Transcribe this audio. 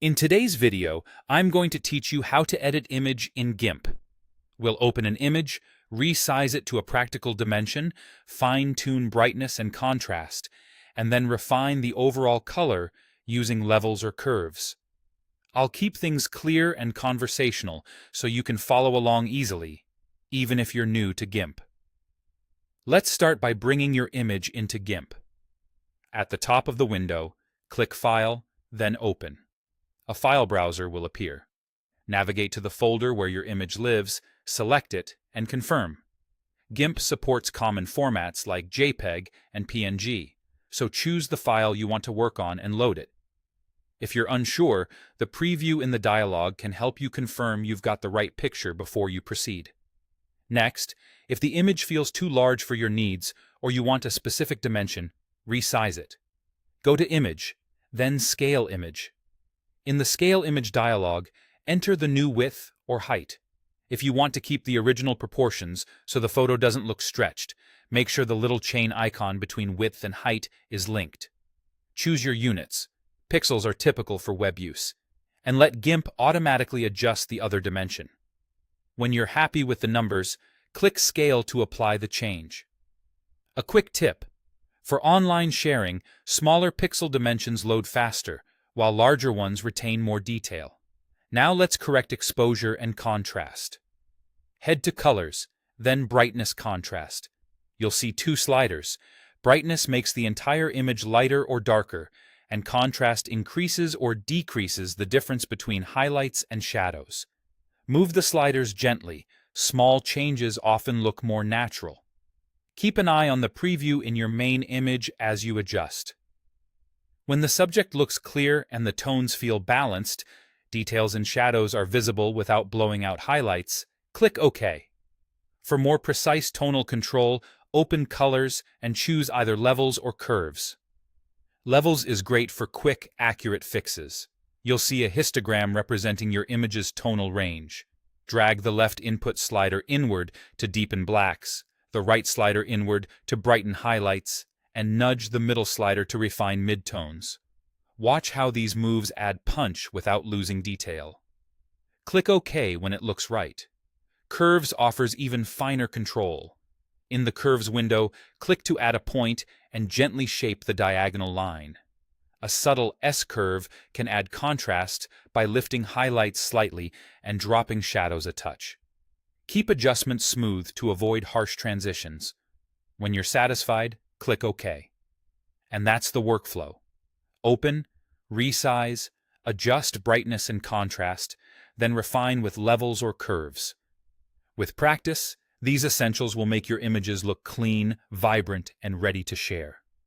In today's video, I'm going to teach you how to edit image in GIMP. We'll open an image, resize it to a practical dimension, fine-tune brightness and contrast, and then refine the overall color using levels or curves. I'll keep things clear and conversational so you can follow along easily, even if you're new to GIMP. Let's start by bringing your image into GIMP. At the top of the window, click File, then Open. A file browser will appear. Navigate to the folder where your image lives, select it, and confirm. GIMP supports common formats like JPEG and PNG, so choose the file you want to work on and load it. If you're unsure, the preview in the dialog can help you confirm you've got the right picture before you proceed. Next, if the image feels too large for your needs or you want a specific dimension, resize it. Go to Image, then Scale Image. In the Scale Image dialog, enter the new width or height. If you want to keep the original proportions so the photo doesn't look stretched, make sure the little chain icon between width and height is linked. Choose your units. Pixels are typical for web use. And let GIMP automatically adjust the other dimension. When you're happy with the numbers, click Scale to apply the change. A quick tip. For online sharing, smaller pixel dimensions load faster, while larger ones retain more detail. Now let's correct exposure and contrast. Head to Colors, then Brightness Contrast. You'll see two sliders. Brightness makes the entire image lighter or darker, and contrast increases or decreases the difference between highlights and shadows. Move the sliders gently. Small changes often look more natural. Keep an eye on the preview in your main image as you adjust. When the subject looks clear and the tones feel balanced, details and shadows are visible without blowing out highlights, click OK. For more precise tonal control, open Colors and choose either Levels or Curves. Levels is great for quick, accurate fixes. You'll see a histogram representing your image's tonal range. Drag the left input slider inward to deepen blacks, the right slider inward to brighten highlights, and nudge the middle slider to refine midtones. Watch how these moves add punch without losing detail. Click OK when it looks right. Curves offers even finer control. In the Curves window, click to add a point and gently shape the diagonal line. A subtle S-curve can add contrast by lifting highlights slightly and dropping shadows a touch. Keep adjustments smooth to avoid harsh transitions. When you're satisfied, click OK. And that's the workflow. Open, resize, adjust brightness and contrast, then refine with levels or curves. With practice, these essentials will make your images look clean, vibrant, and ready to share.